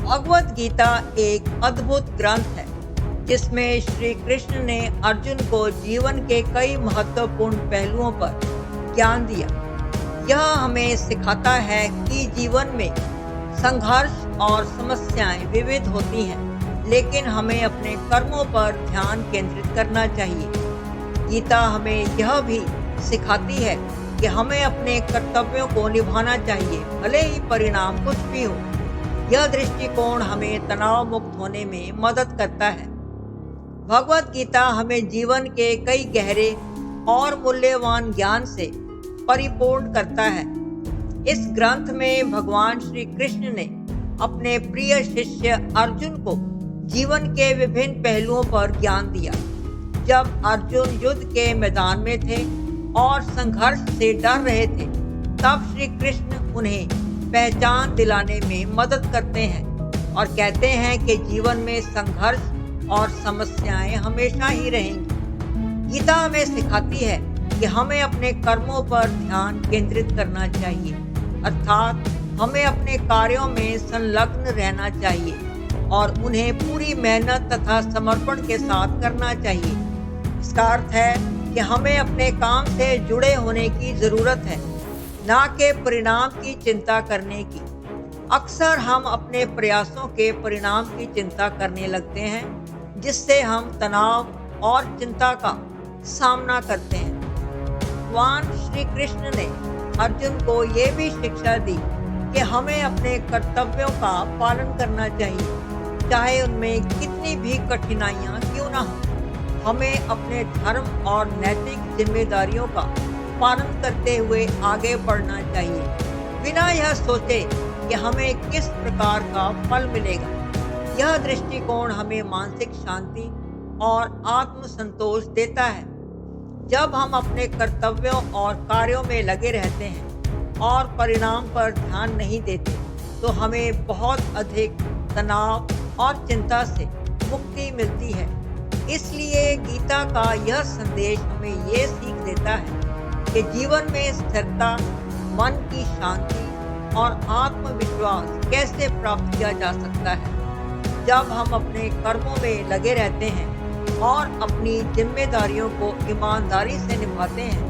भगवत गीता एक अद्भुत ग्रंथ है जिसमें श्री कृष्ण ने अर्जुन को जीवन के कई महत्वपूर्ण पहलुओं पर ज्ञान दिया। यह हमें सिखाता है कि जीवन में संघर्ष और समस्याएं विविध होती हैं, लेकिन हमें अपने कर्मों पर ध्यान केंद्रित करना चाहिए। गीता हमें यह भी सिखाती है कि हमें अपने कर्तव्यों को निभाना चाहिए, भले ही परिणाम कुछ भी हो। यह दृष्टिकोण हमें तनाव मुक्त होने में मदद करता है। भगवत गीता हमें जीवन के कई गहरे और मूल्यवान ज्ञान से परिपूर्ण करता है। इस ग्रंथ में भगवान श्री कृष्ण ने अपने प्रिय शिष्य अर्जुन को जीवन के विभिन्न पहलुओं पर ज्ञान दिया। जब अर्जुन युद्ध के मैदान में थे और संघर्ष से डर रहे थे, तब श्री कृष्ण उन्हें पहचान दिलाने में मदद करते हैं और कहते हैं कि जीवन में संघर्ष और समस्याएं हमेशा ही रहेंगी। गीता हमें सिखाती है कि हमें अपने कर्मों पर ध्यान केंद्रित करना चाहिए, अर्थात हमें अपने कार्यों में संलग्न रहना चाहिए और उन्हें पूरी मेहनत तथा समर्पण के साथ करना चाहिए। इसका अर्थ है कि हमें अपने काम से जुड़े होने की जरूरत है, ना कि परिणाम की चिंता करने की। अक्सर हम अपने प्रयासों के परिणाम की चिंता करने लगते हैं, जिससे हम तनाव और चिंता का सामना करते हैं। भगवान श्री कृष्ण ने अर्जुन को ये भी शिक्षा दी कि हमें अपने कर्तव्यों का पालन करना चाहिए, चाहे उनमें कितनी भी कठिनाइयां क्यों ना हो। हमें अपने धर्म और नैतिक जिम्मेदारियों का पालन करते हुए आगे बढ़ना चाहिए, बिना यह सोचे कि हमें किस प्रकार का फल मिलेगा। यह दृष्टिकोण हमें मानसिक शांति और आत्मसंतोष देता है। जब हम अपने कर्तव्यों और कार्यों में लगे रहते हैं और परिणाम पर ध्यान नहीं देते, तो हमें बहुत अधिक तनाव और चिंता से मुक्ति मिलती है। इसलिए गीता का यह संदेश हमें ये सीख देता है कि जीवन में स्थिरता, मन की शांति और आत्मविश्वास कैसे प्राप्त किया जा सकता है। जब हम अपने कर्मों में लगे रहते हैं और अपनी जिम्मेदारियों को ईमानदारी से निभाते हैं,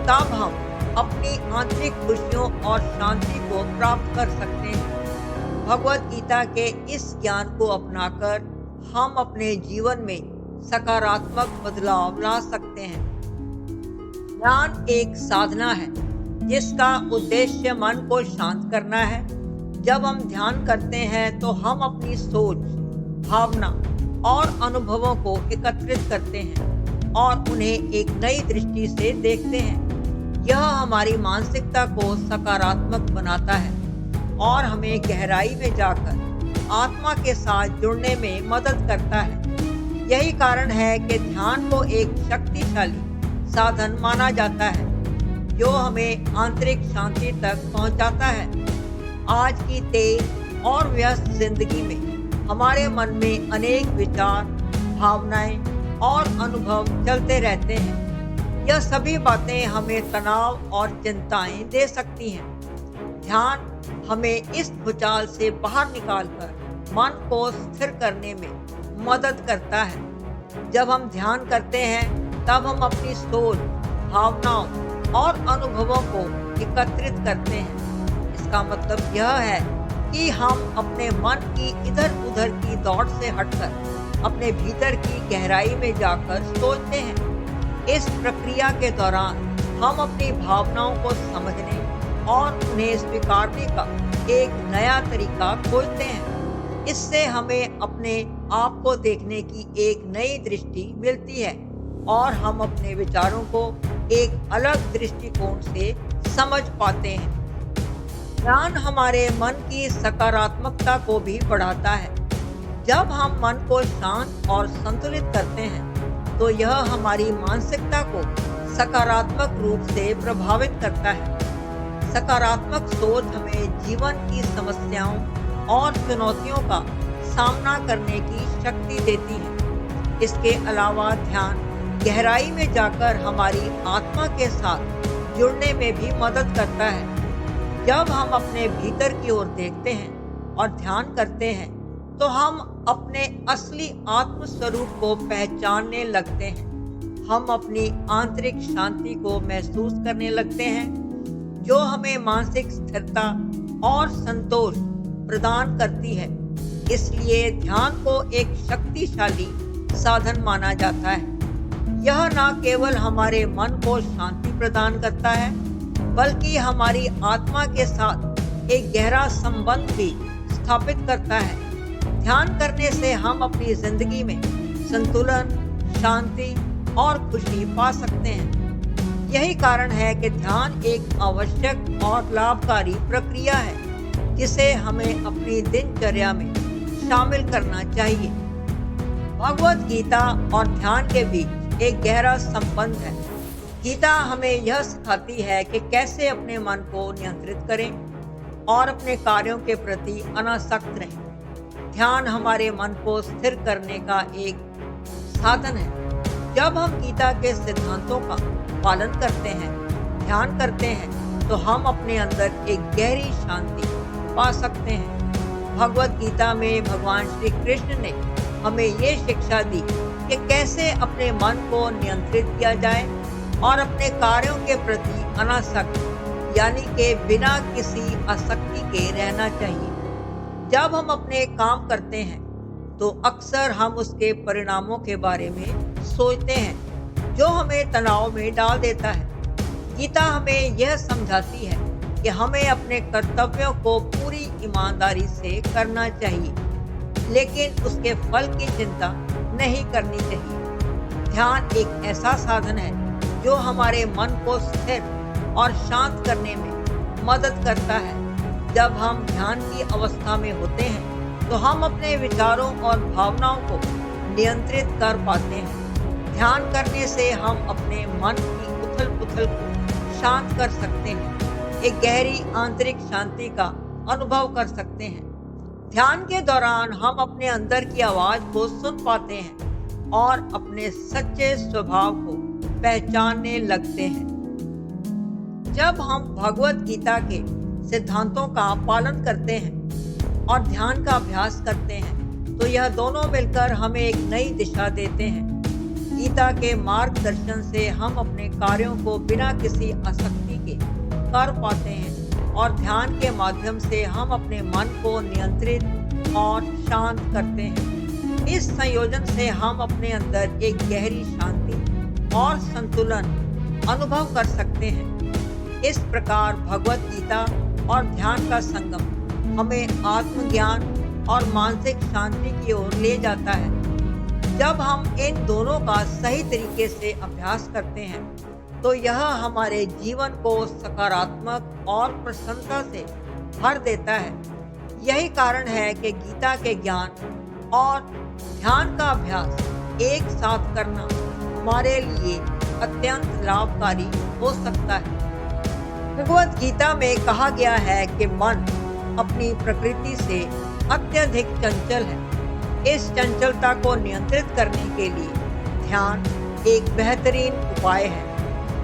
तब हम अपनी आंतरिक खुशियों और शांति को प्राप्त कर सकते हैं। भगवत गीता के इस ज्ञान को अपनाकर हम अपने जीवन में सकारात्मक बदलाव ला सकते हैं। ध्यान एक साधना है जिसका उद्देश्य मन को शांत करना है। जब हम ध्यान करते हैं तो हम अपनी सोच, भावना और अनुभवों को एकत्रित करते हैं और उन्हें एक नई दृष्टि से देखते हैं। यह हमारी मानसिकता को सकारात्मक बनाता है और हमें गहराई में जाकर आत्मा के साथ जुड़ने में मदद करता है। यही कारण है कि ध्यान को एक शक्तिशाली साधन माना जाता है जो हमें आंतरिक शांति तक पहुंचाता है। आज की तेज और व्यस्त जिंदगी में हमारे मन में अनेक विचार, भावनाएं और अनुभव चलते रहते हैं। यह सभी बातें हमें तनाव और चिंताएं दे सकती हैं। ध्यान हमें इस भूचाल से बाहर निकालकर मन को स्थिर करने में मदद करता है। जब हम ध्यान करते हैं, तब हम अपनी सोच, भावनाओं और अनुभवों को एकत्रित करते हैं। इसका मतलब यह है कि हम अपने मन की इधर उधर की दौड़ से हटकर अपने भीतर की गहराई में जाकर सोचते हैं। इस प्रक्रिया के दौरान हम अपनी भावनाओं को समझने और उन्हें स्वीकारने का एक नया तरीका खोजते हैं। इससे हमें अपने आप को देखने की एक नई दृष्टि मिलती है और हम अपने विचारों को एक अलग दृष्टिकोण से समझ पाते हैं। ध्यान हमारे मन की सकारात्मकता को भी बढ़ाता है। जब हम मन को शांत और संतुलित करते हैं, तो यह हमारी मानसिकता को सकारात्मक रूप से प्रभावित करता है। सकारात्मक सोच हमें जीवन की समस्याओं और चुनौतियों का सामना करने की शक्ति देती है। इसके अलावा ध्यान गहराई में जाकर हमारी आत्मा के साथ जुड़ने में भी मदद करता है। जब हम अपने भीतर की ओर देखते हैं, और ध्यान करते हैं तो हम अपने असली आत्म स्वरूप को पहचानने लगते हैं। हम अपनी आंतरिक शांति को महसूस करने लगते हैं जो हमें मानसिक स्थिरता और संतोष प्रदान करती है। इसलिए ध्यान को एक शक्तिशाली साधन माना जाता है। यह न केवल हमारे मन को शांति प्रदान करता है बल्कि हमारी आत्मा के साथ एक गहरा संबंध भी स्थापित करता है। ध्यान करने से हम अपनी जिंदगी में संतुलन, शांति और खुशी पा सकते हैं। यही कारण है कि ध्यान एक आवश्यक और लाभकारी प्रक्रिया है जिसे हमें अपनी दिनचर्या में शामिल करना चाहिए। भगवद गीता और ध्यान के बीच एक गहरा संबंध है। गीता हमें यह सिखाती है कि कैसे अपने मन को नियंत्रित करें और अपने कार्यों के प्रति अनासक्त रहें। ध्यान हमारे मन को स्थिर करने का एक साधन है। जब हम गीता के सिद्धांतों का पालन करते हैं, ध्यान करते हैं, तो हम अपने अंदर एक गहरी शांति पा सकते हैं। भगवद गीता में भगवान श्री कृष्ण ने हमें ये शिक्षा दी कि कैसे अपने मन को नियंत्रित किया जाए और अपने कार्यों के प्रति अनासक्त यानी कि बिना किसी आसक्ति के रहना चाहिए। जब हम अपने काम करते हैं तो अक्सर हम उसके परिणामों के बारे में सोचते हैं जो हमें तनाव में डाल देता है। गीता हमें यह समझाती है कि हमें अपने कर्तव्यों को पूरी ईमानदारी से करना चाहिए, लेकिन उसके फल की चिंता नहीं करनी चाहिए। ध्यान एक ऐसा साधन है जो हमारे मन को स्थिर और शांत करने में मदद करता है। जब हम ध्यान की अवस्था में होते हैं तो हम अपने विचारों और भावनाओं को नियंत्रित कर पाते हैं। ध्यान करने से हम अपने मन की उथल-पुथल को शांत कर सकते हैं, एक गहरी आंतरिक शांति का अनुभव कर सकते हैं। ध्यान के दौरान हम अपने अंदर की आवाज को सुन पाते हैं और अपने सच्चे स्वभाव को पहचानने लगते हैं। जब हम भगवद गीता के सिद्धांतों का पालन करते हैं और ध्यान का अभ्यास करते हैं तो यह दोनों मिलकर हमें एक नई दिशा देते हैं। गीता के मार्गदर्शन से हम अपने कार्यों को बिना किसी आसक्ति के कर पाते हैं और ध्यान के माध्यम से हम अपने मन को नियंत्रित और शांत करते हैं। इस संयोजन से हम अपने अंदर एक गहरी शांति और संतुलन अनुभव कर सकते हैं। इस प्रकार भगवद गीता और ध्यान का संगम हमें आत्मज्ञान और मानसिक शांति की ओर ले जाता है। जब हम इन दोनों का सही तरीके से अभ्यास करते हैं तो यह हमारे जीवन को सकारात्मक और प्रसन्नता से भर देता है। यही कारण है कि गीता के ज्ञान और ध्यान का अभ्यास एक साथ करना हमारे लिए अत्यंत लाभकारी हो सकता है। भगवद गीता में कहा गया है कि मन अपनी प्रकृति से अत्यधिक चंचल है। इस चंचलता को नियंत्रित करने के लिए ध्यान एक बेहतरीन उपाय है।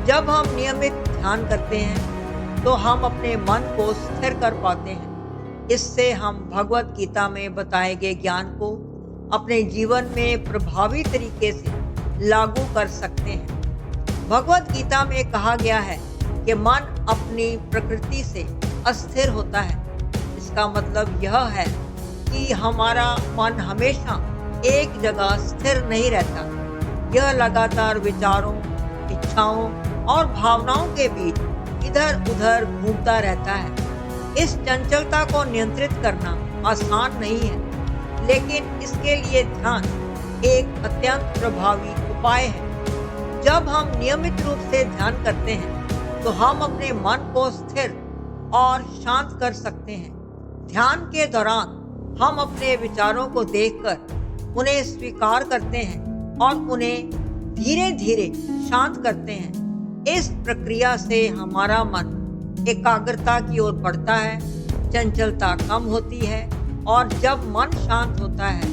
जब हम नियमित ध्यान करते हैं तो हम अपने मन को स्थिर कर पाते हैं। इससे हम भगवद गीता में बताए गए ज्ञान को अपने जीवन में प्रभावी तरीके से लागू कर सकते हैं। भगवद गीता में कहा गया है कि मन अपनी प्रकृति से अस्थिर होता है। इसका मतलब यह है कि हमारा मन हमेशा एक जगह स्थिर नहीं रहता। यह लगातार विचारों, इच्छाओं और भावनाओं के बीच इधर-उधर घूमता रहता है। इस चंचलता को नियंत्रित करना आसान नहीं है, लेकिन इसके लिए ध्यान एक अत्यंत प्रभावी उपाय है। जब हम नियमित रूप से ध्यान करते हैं तो हम अपने मन को स्थिर और शांत कर सकते हैं। ध्यान के दौरान हम अपने विचारों को देखकर उन्हें स्वीकार करते हैं और उन्हें धीरे धीरे शांत करते हैं। इस प्रक्रिया से हमारा मन एकाग्रता की ओर बढ़ता है, चंचलता कम होती है और जब मन शांत होता है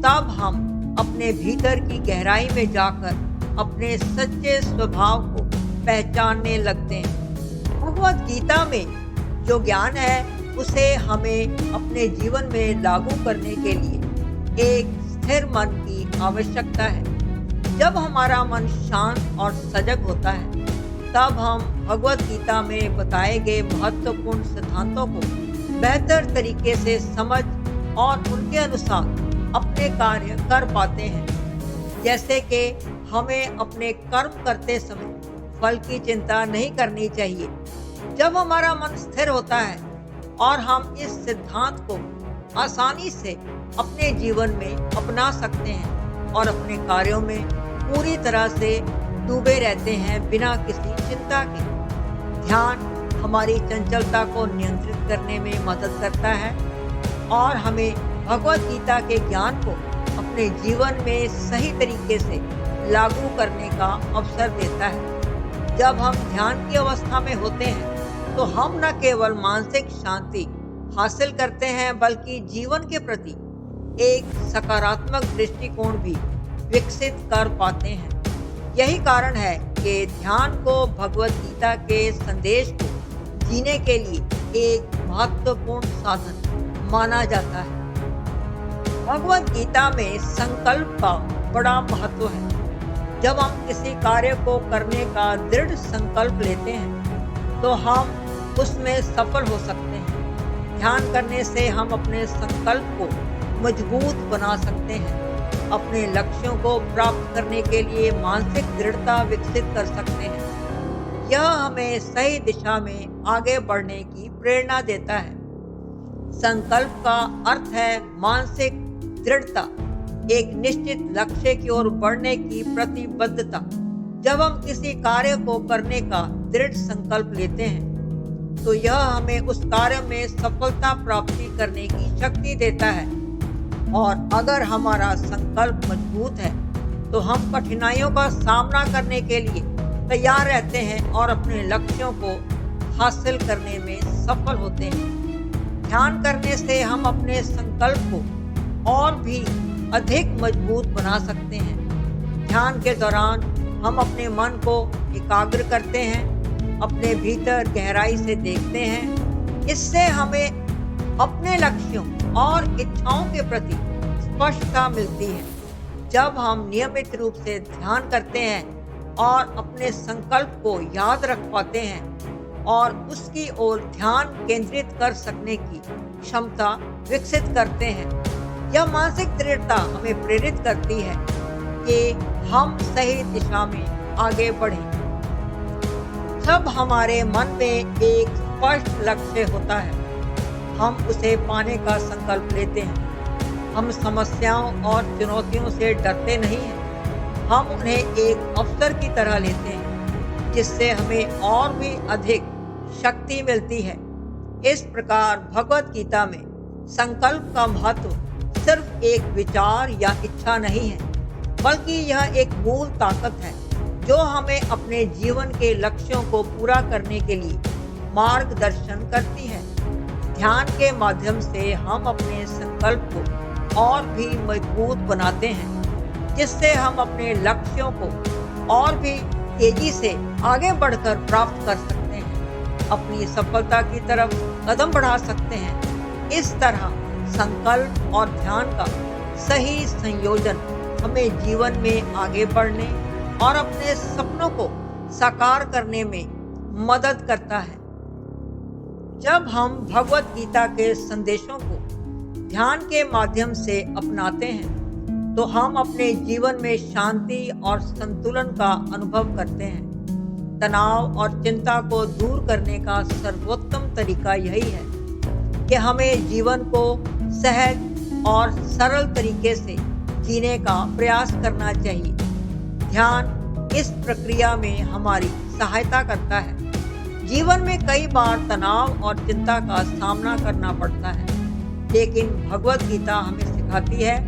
तब हम अपने भीतर की गहराई में जाकर अपने सच्चे स्वभाव को पहचानने लगते हैं। भगवद गीता में जो ज्ञान है उसे हमें अपने जीवन में लागू करने के लिए एक स्थिर मन की आवश्यकता है। जब हमारा मन शांत और सजग होता है, तब हम भगवत गीता में बताए गए महत्वपूर्ण सिद्धांतों को बेहतर तरीके से समझ और उनके अनुसार अपने कार्य कर पाते हैं। जैसे कि हमें अपने कर्म करते समय फल की चिंता नहीं करनी चाहिए। जब हमारा मन स्थिर होता है और हम इस सिद्धांत को आसानी से अपने जीवन में अपना सकते हैं और अपने कार्यों में पूरी तरह से डूबे रहते हैं बिना किसी चिंता के। ध्यान हमारी चंचलता को नियंत्रित करने में मदद करता है और हमें भगवत गीता के ज्ञान को अपने जीवन में सही तरीके से लागू करने का अवसर देता है। जब हम ध्यान की अवस्था में होते हैं तो हम न केवल मानसिक शांति हासिल करते हैं बल्कि जीवन के प्रति एक सकारात्मक दृष्टिकोण भी विकसित कर पाते हैं। यही कारण है कि ध्यान को भगवत गीता के संदेश को जीने के लिए एक महत्वपूर्ण साधन माना जाता है। भगवत गीता में संकल्प का बड़ा महत्व है। जब हम किसी कार्य को करने का दृढ़ संकल्प लेते हैं तो हम उसमें सफल हो सकते हैं। ध्यान करने से हम अपने संकल्प को मजबूत बना सकते हैं, अपने लक्ष्यों को प्राप्त करने के लिए मानसिक दृढ़ता विकसित कर सकते हैं। यह हमें सही दिशा में आगे बढ़ने की प्रेरणा देता है। संकल्प का अर्थ है मानसिक दृढ़ता, एक निश्चित लक्ष्य की ओर बढ़ने की प्रतिबद्धता। जब हम किसी कार्य को करने का दृढ़ संकल्प लेते हैं तो यह हमें उस कार्य में सफलता प्राप्ति करने की शक्ति देता है। और अगर हमारा संकल्प मजबूत है तो हम कठिनाइयों का सामना करने के लिए तैयार रहते हैं और अपने लक्ष्यों को हासिल करने में सफल होते हैं। ध्यान करने से हम अपने संकल्प को और भी अधिक मजबूत बना सकते हैं। ध्यान के दौरान हम अपने मन को एकाग्र करते हैं, अपने भीतर गहराई से देखते हैं। इससे हमें अपने लक्ष्यों और इच्छाओं के प्रति स्पष्टता मिलती है। जब हम नियमित रूप से ध्यान करते हैं और अपने संकल्प को याद रख पाते हैं और उसकी ओर ध्यान केंद्रित कर सकने की क्षमता विकसित करते हैं, यह मानसिक दृढ़ता हमें प्रेरित करती है कि हम सही दिशा में आगे बढ़ें। जब हमारे मन में एक स्पष्ट लक्ष्य होता है, हम उसे पाने का संकल्प लेते हैं। हम समस्याओं और चुनौतियों से डरते नहीं हैं, हम उन्हें एक अवसर की तरह लेते हैं जिससे हमें और भी अधिक शक्ति मिलती है। इस प्रकार भगवत गीता में संकल्प का महत्व सिर्फ एक विचार या इच्छा नहीं है, बल्कि यह एक मूल ताकत है जो हमें अपने जीवन के लक्ष्यों को पूरा करने के लिए मार्गदर्शन करती है। ध्यान के माध्यम से हम अपने संकल्प को और भी मजबूत बनाते हैं, जिससे हम अपने लक्ष्यों को और भी तेजी से आगे बढ़कर प्राप्त कर सकते हैं, अपनी सफलता की तरफ कदम बढ़ा सकते हैं। इस तरह संकल्प और ध्यान का सही संयोजन हमें जीवन में आगे बढ़ने और अपने सपनों को साकार करने में मदद करता है। जब हम भगवत गीता के संदेशों को ध्यान के माध्यम से अपनाते हैं तो हम अपने जीवन में शांति और संतुलन का अनुभव करते हैं। तनाव और चिंता को दूर करने का सर्वोत्तम तरीका यही है कि हमें जीवन को सहज और सरल तरीके से जीने का प्रयास करना चाहिए। ध्यान इस प्रक्रिया में हमारी सहायता करता है। जीवन में कई बार तनाव और चिंता का सामना करना पड़ता है, लेकिन भगवत गीता हमें सिखाती है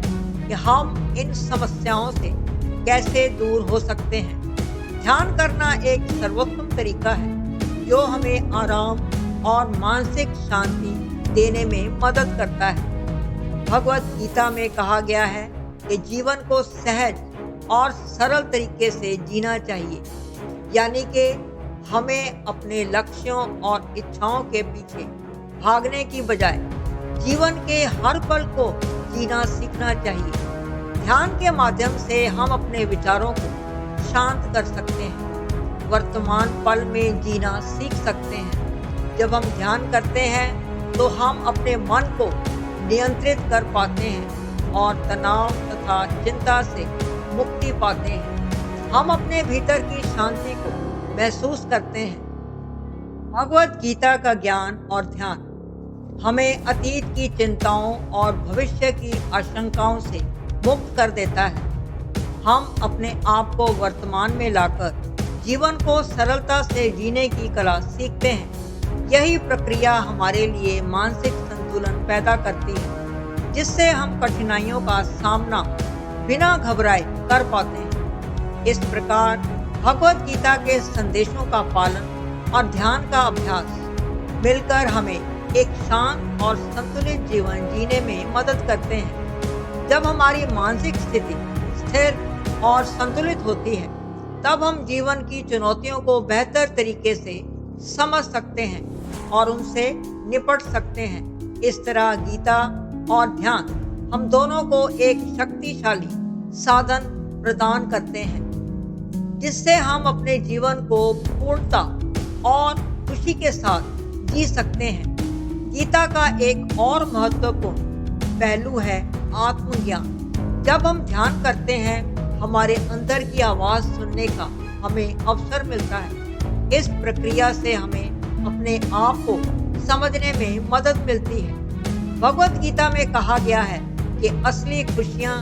कि हम इन समस्याओं से कैसे दूर हो सकते हैं। ध्यान करना एक सर्वोत्तम तरीका है जो हमें आराम और मानसिक शांति देने में मदद करता है। भगवत गीता में कहा गया है कि जीवन को सहज और सरल तरीके से जीना चाहिए, यानी कि हमें अपने लक्ष्यों और इच्छाओं के पीछे भागने की बजाय जीवन के हर पल को जीना सीखना चाहिए। ध्यान के माध्यम से हम अपने विचारों को शांत कर सकते हैं, वर्तमान पल में जीना सीख सकते हैं। जब हम ध्यान करते हैं तो हम अपने मन को नियंत्रित कर पाते हैं और तनाव तथा चिंता से मुक्ति पाते हैं। हम अपने भीतर की शांति को महसूस करते हैं। भगवद गीता का ज्ञान और ध्यान हमें अतीत की चिंताओं और भविष्य की आशंकाओं से मुक्त कर देता है। हम अपने आप को वर्तमान में लाकर जीवन को सरलता से जीने की कला सीखते हैं। यही प्रक्रिया हमारे लिए मानसिक संतुलन पैदा करती है, जिससे हम कठिनाइयों का सामना बिना घबराए कर पाते हैं। इस प्रकार भगवद गीता के संदेशों का पालन और ध्यान का अभ्यास मिलकर हमें एक शांत और संतुलित जीवन जीने में मदद करते हैं। जब हमारी मानसिक स्थिति स्थिर और संतुलित होती है, तब हम जीवन की चुनौतियों को बेहतर तरीके से समझ सकते हैं और उनसे निपट सकते हैं। इस तरह गीता और ध्यान हम दोनों को एक शक्तिशाली साधन प्रदान करते हैं, जिससे हम अपने जीवन को पूर्णता और खुशी के साथ जी सकते हैं। गीता का एक और महत्वपूर्ण पहलू है आत्मज्ञान। जब हम ध्यान करते हैं, हमारे अंदर की आवाज़ सुनने का हमें अवसर मिलता है। इस प्रक्रिया से हमें अपने आप को समझने में मदद मिलती है। भगवद गीता में कहा गया है कि असली खुशियाँ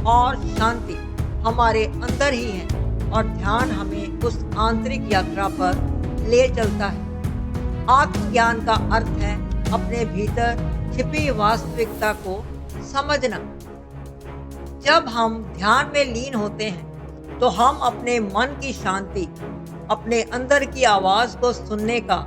और शांति हमारे अंदर ही है और ध्यान हमें उस आंतरिक यात्रा पर ले चलता है। आत्मज्ञान का अर्थ है अपने भीतर छिपी वास्तविकता को समझना। जब हम ध्यान में लीन होते हैं तो हम अपने मन की शांति, अपने अंदर की आवाज़ को सुनने का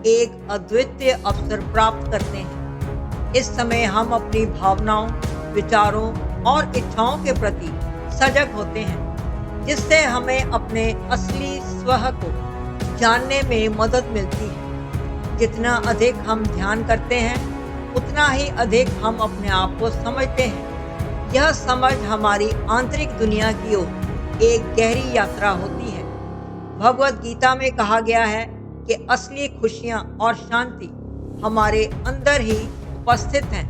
एक अद्वितीय अवसर प्राप्त करते हैं। इस समय हम अपनी भावनाओं, विचारों और इच्छाओं के प्रति सजग होते हैं, जिससे हमें अपने असली स्व को जानने में मदद मिलती है। जितना अधिक हम ध्यान करते हैं, उतना ही अधिक हम अपने आप को समझते हैं। यह समझ हमारी आंतरिक दुनिया की ओर एक गहरी यात्रा होती है। भगवद गीता में कहा गया है कि असली खुशियाँ और शांति हमारे अंदर ही उपस्थित हैं।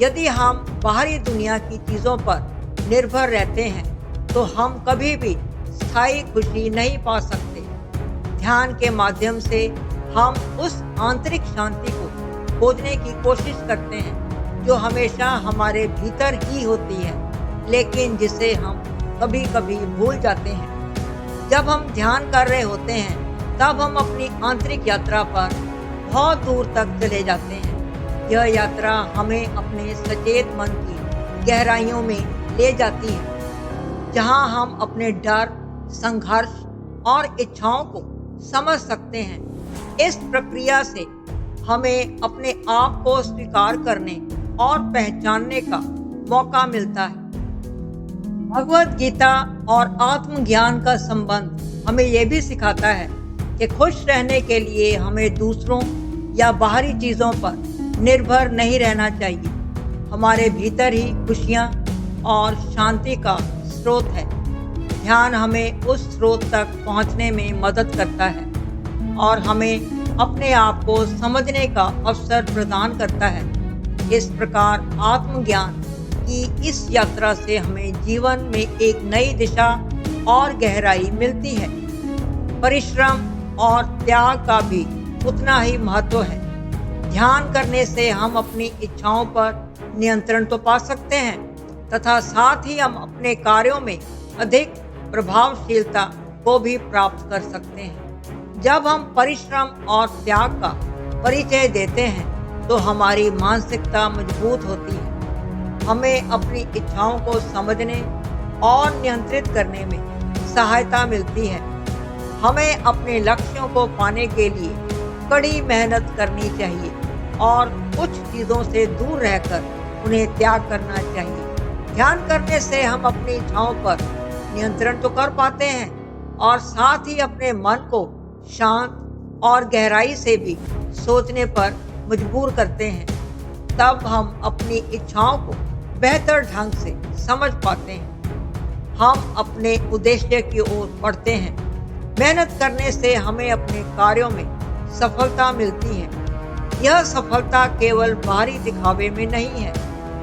यदि हम बाहरी दुनिया की चीज़ों पर निर्भर रहते हैं, तो हम कभी भी स्थायी खुशी नहीं पा सकते। ध्यान के माध्यम से हम उस आंतरिक शांति को खोजने की कोशिश करते हैं, जो हमेशा हमारे भीतर ही होती है, लेकिन जिसे हम कभी कभी भूल जाते हैं। जब हम ध्यान कर रहे होते हैं, तब हम अपनी आंतरिक यात्रा पर बहुत दूर तक चले जाते हैं। यह यात्रा हमें अपने सचेत मन की गहराइयों में ले जाती है, जहां हम अपने डर, संघर्ष और इच्छाओं को समझ सकते हैं। इस प्रक्रिया से हमें अपने आप को स्वीकार करने और पहचानने का मौका मिलता है। भगवद गीता और आत्मज्ञान का संबंध हमें यह भी सिखाता है कि खुश रहने के लिए हमें दूसरों या बाहरी चीज़ों पर निर्भर नहीं रहना चाहिए। हमारे भीतर ही खुशियाँ और शांति का स्रोत है। ध्यान हमें उस स्रोत तक पहुँचने में मदद करता है और हमें अपने आप को समझने का अवसर प्रदान करता है। इस प्रकार आत्मज्ञान की इस यात्रा से हमें जीवन में एक नई दिशा और गहराई मिलती है। परिश्रम और त्याग का भी उतना ही महत्व है। ध्यान करने से हम अपनी इच्छाओं पर नियंत्रण तो पा सकते हैं, तथा साथ ही हम अपने कार्यों में अधिक प्रभावशीलता को भी प्राप्त कर सकते हैं। जब हम परिश्रम और त्याग का परिचय देते हैं, तो हमारी मानसिकता मजबूत होती है। हमें अपनी इच्छाओं को समझने और नियंत्रित करने में सहायता मिलती है। हमें अपने लक्ष्यों को पाने के लिए कड़ी मेहनत करनी चाहिए और कुछ चीज़ों से दूर रहकर उन्हें त्याग करना चाहिए। ध्यान करने से हम अपनी इच्छाओं पर नियंत्रण तो कर पाते हैं और साथ ही अपने मन को शांत और गहराई से भी सोचने पर मजबूर करते हैं, तब हम अपनी इच्छाओं को बेहतर ढंग से समझ पाते हैं। हम अपने उद्देश्य की ओर बढ़ते हैं। मेहनत करने से हमें अपने कार्यों में सफलता मिलती है। यह सफलता केवल बाहरी दिखावे में नहीं है,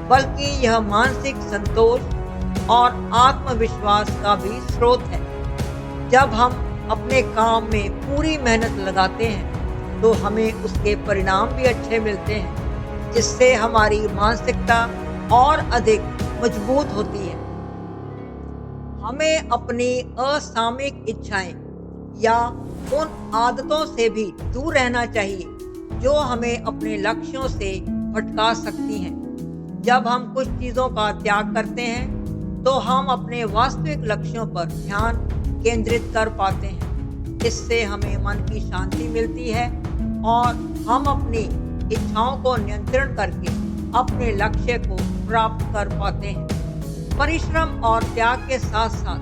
बल्कि यह मानसिक संतोष और आत्मविश्वास का भी स्रोत है। जब हम अपने काम में पूरी मेहनत लगाते हैं, तो हमें उसके परिणाम भी अच्छे मिलते हैं, जिससे हमारी मानसिकता और अधिक मजबूत होती है। हमें अपनी असामयिक इच्छाएं या उन आदतों से भी दूर रहना चाहिए जो हमें अपने लक्ष्यों से भटका सकती हैं। जब हम कुछ चीज़ों का त्याग करते हैं, तो हम अपने वास्तविक लक्ष्यों पर ध्यान केंद्रित कर पाते हैं। इससे हमें मन की शांति मिलती है और हम अपनी इच्छाओं को नियंत्रण करके अपने लक्ष्य को प्राप्त कर पाते हैं। परिश्रम और त्याग के साथ साथ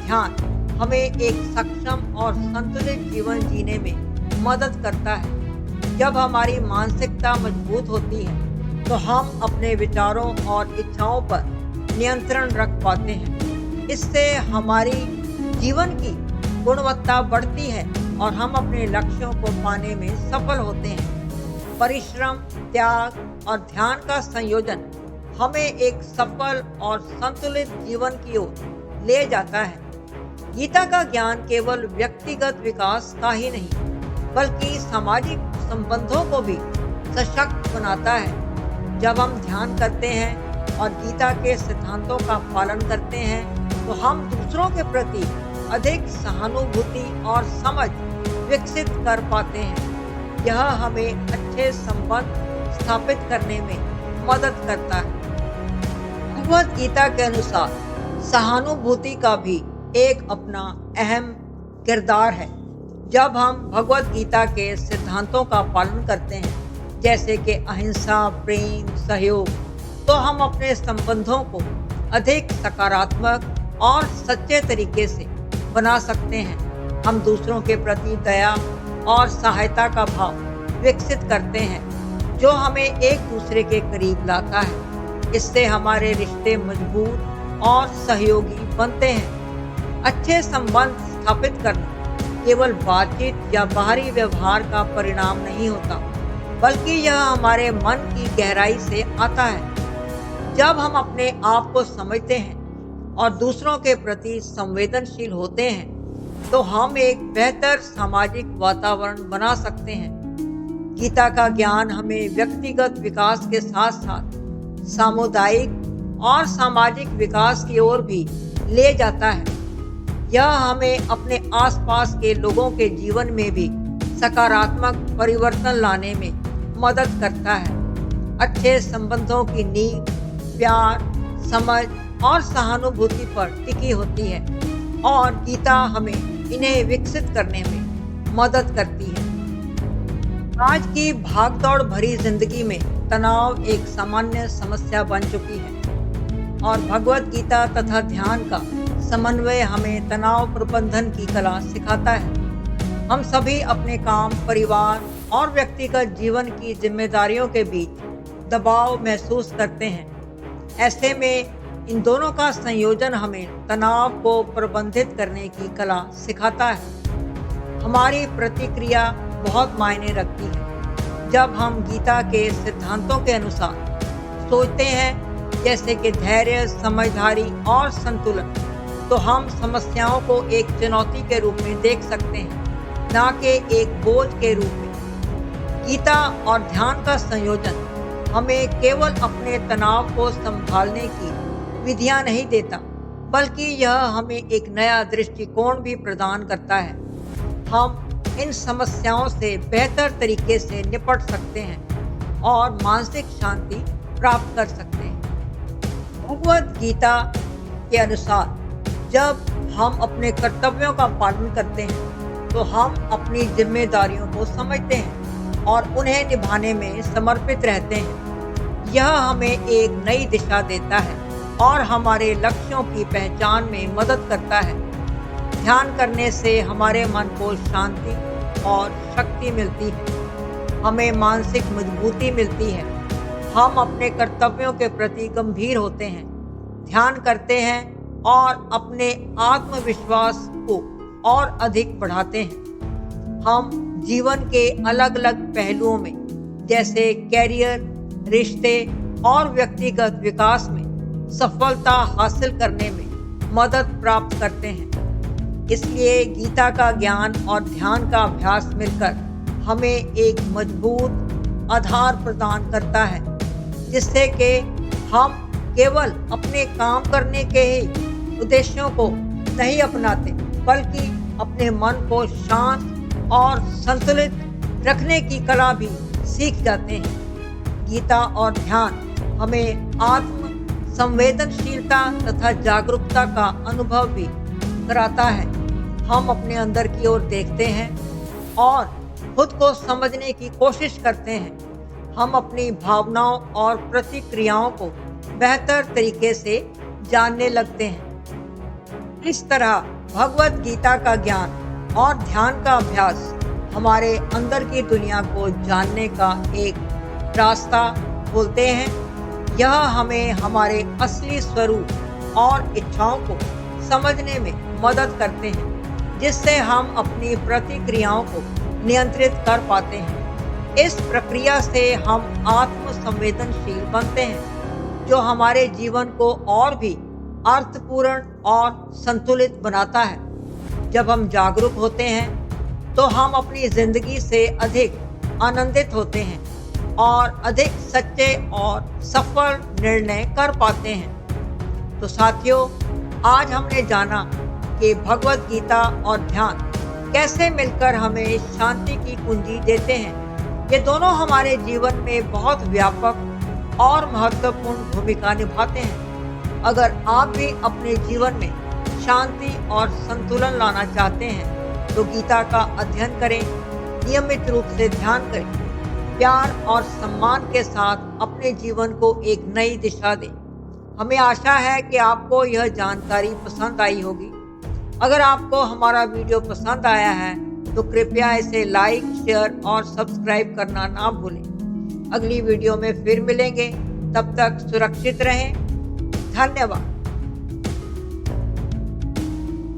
ध्यान हमें एक सक्षम और संतुलित जीवन जीने में मदद करता है। जब हमारी मानसिकता मजबूत होती है, तो हम अपने विचारों और इच्छाओं पर नियंत्रण रख पाते हैं। इससे हमारी जीवन की गुणवत्ता बढ़ती है और हम अपने लक्ष्यों को पाने में सफल होते हैं। परिश्रम, त्याग और ध्यान का संयोजन हमें एक सफल और संतुलित जीवन की ओर ले जाता है। गीता का ज्ञान केवल व्यक्तिगत विकास का ही नहीं, बल्कि सामाजिक संबंधों को भी सशक्त बनाता है। जब हम ध्यान करते हैं और गीता के सिद्धांतों का पालन करते हैं, तो हम दूसरों के प्रति अधिक सहानुभूति और समझ विकसित कर पाते हैं। यह हमें अच्छे संबंध स्थापित करने में मदद करता है। भगवद गीता के अनुसार सहानुभूति का भी एक अपना अहम किरदार है। जब हम भगवद गीता के सिद्धांतों का पालन करते हैं, जैसे कि अहिंसा, प्रेम, सहयोग, तो हम अपने संबंधों को अधिक सकारात्मक और सच्चे तरीके से बना सकते हैं। हम दूसरों के प्रति दया और सहायता का भाव विकसित करते हैं, जो हमें एक दूसरे के करीब लाता है। इससे हमारे रिश्ते मजबूत और सहयोगी बनते हैं। अच्छे संबंध स्थापित करना केवल बातचीत या बाहरी व्यवहार का परिणाम नहीं होता, बल्कि यह हमारे मन की गहराई से आता है। जब हम अपने आप को समझते हैं और दूसरों के प्रति संवेदनशील होते हैं, तो हम एक बेहतर सामाजिक वातावरण बना सकते हैं। गीता का ज्ञान हमें व्यक्तिगत विकास के साथ साथ सामुदायिक और सामाजिक विकास की ओर भी ले जाता है। यह हमें अपने आसपास के लोगों के जीवन में भी सकारात्मक परिवर्तन लाने में मदद करता है। अच्छे संबंधों की नींव प्यार, समझ और सहानुभूति पर टिकी होती है और गीता हमें इन्हें विकसित करने में मदद करती है। आज की भागदौड़ भरी जिंदगी में तनाव एक सामान्य समस्या बन चुकी है और भगवद गीता तथा ध्यान का समन्वय हमें तनाव प्रबंधन की कला सिखाता है। हम सभी अपने काम, परिवार और व्यक्तिगत जीवन की जिम्मेदारियों के बीच दबाव महसूस करते हैं। ऐसे में इन दोनों का संयोजन हमें तनाव को प्रबंधित करने की कला सिखाता है। हमारी प्रतिक्रिया बहुत मायने रखती है। जब हम गीता के सिद्धांतों के अनुसार सोचते हैं, जैसे कि धैर्य, समझदारी और संतुलन, तो हम समस्याओं को एक चुनौती के रूप में देख सकते हैं, ना कि एक बोझ के रूप में। गीता और ध्यान का संयोजन हमें केवल अपने तनाव को संभालने की विधियां नहीं देता, बल्कि यह हमें एक नया दृष्टिकोण भी प्रदान करता है। हम इन समस्याओं से बेहतर तरीके से निपट सकते हैं और मानसिक शांति प्राप्त कर सकते हैं। भगवद गीता के अनुसार जब हम अपने कर्तव्यों का पालन करते हैं, तो हम अपनी जिम्मेदारियों को समझते हैं और उन्हें निभाने में समर्पित रहते हैं। यह हमें एक नई दिशा देता है और हमारे लक्ष्यों की पहचान में मदद करता है। ध्यान करने से हमारे मन को शांति और शक्ति मिलती है। हमें मानसिक मजबूती मिलती है। हम अपने कर्तव्यों के प्रति गंभीर होते हैं, ध्यान करते हैं और अपने आत्मविश्वास को और अधिक बढ़ाते हैं। हम जीवन के अलग अलग पहलुओं में जैसे कैरियर, रिश्ते और व्यक्तिगत विकास में सफलता हासिल करने में मदद प्राप्त करते हैं। इसलिए गीता का ज्ञान और ध्यान का अभ्यास मिलकर हमें एक मजबूत आधार प्रदान करता है, जिससे कि हम केवल अपने काम करने के ही उद्देश्यों को नहीं अपनाते, बल्कि अपने मन को शांत और संतुलित रखने की कला भी सीख जाते हैं। गीता और ध्यान हमें आत्म संवेदनशीलता तथा जागरूकता का अनुभव भी कराता है। हम अपने अंदर की ओर देखते हैं और खुद को समझने की कोशिश करते हैं। हम अपनी भावनाओं और प्रतिक्रियाओं को बेहतर तरीके से जानने लगते हैं। इस तरह भगवत गीता का ज्ञान और ध्यान का अभ्यास हमारे अंदर की दुनिया को जानने का एक रास्ता खोलते हैं। यह हमें हमारे असली स्वरूप और इच्छाओं को समझने में मदद करते हैं, जिससे हम अपनी प्रतिक्रियाओं को नियंत्रित कर पाते हैं। इस प्रक्रिया से हम आत्म संवेदनशील बनते हैं, जो हमारे जीवन को और भी अर्थपूर्ण और संतुलित बनाता है। जब हम जागरूक होते हैं तो हम अपनी जिंदगी से अधिक आनंदित होते हैं और अधिक सच्चे और सफल निर्णय कर पाते हैं। तो साथियों, आज हमने जाना कि भगवत गीता और ध्यान कैसे मिलकर हमें शांति की कुंजी देते हैं। ये दोनों हमारे जीवन में बहुत व्यापक और महत्वपूर्ण भूमिका निभाते हैं। अगर आप भी अपने जीवन में शांति और संतुलन लाना चाहते हैं तो गीता का अध्ययन करें, नियमित रूप से ध्यान करें, प्यार और सम्मान के साथ अपने जीवन को एक नई दिशा दें। हमें आशा है कि आपको यह जानकारी पसंद आई होगी। अगर आपको हमारा वीडियो पसंद आया है तो कृपया इसे लाइक, शेयर और सब्सक्राइब करना ना भूलें। अगली वीडियो में फिर मिलेंगे, तब तक सुरक्षित रहें। धन्यवाद।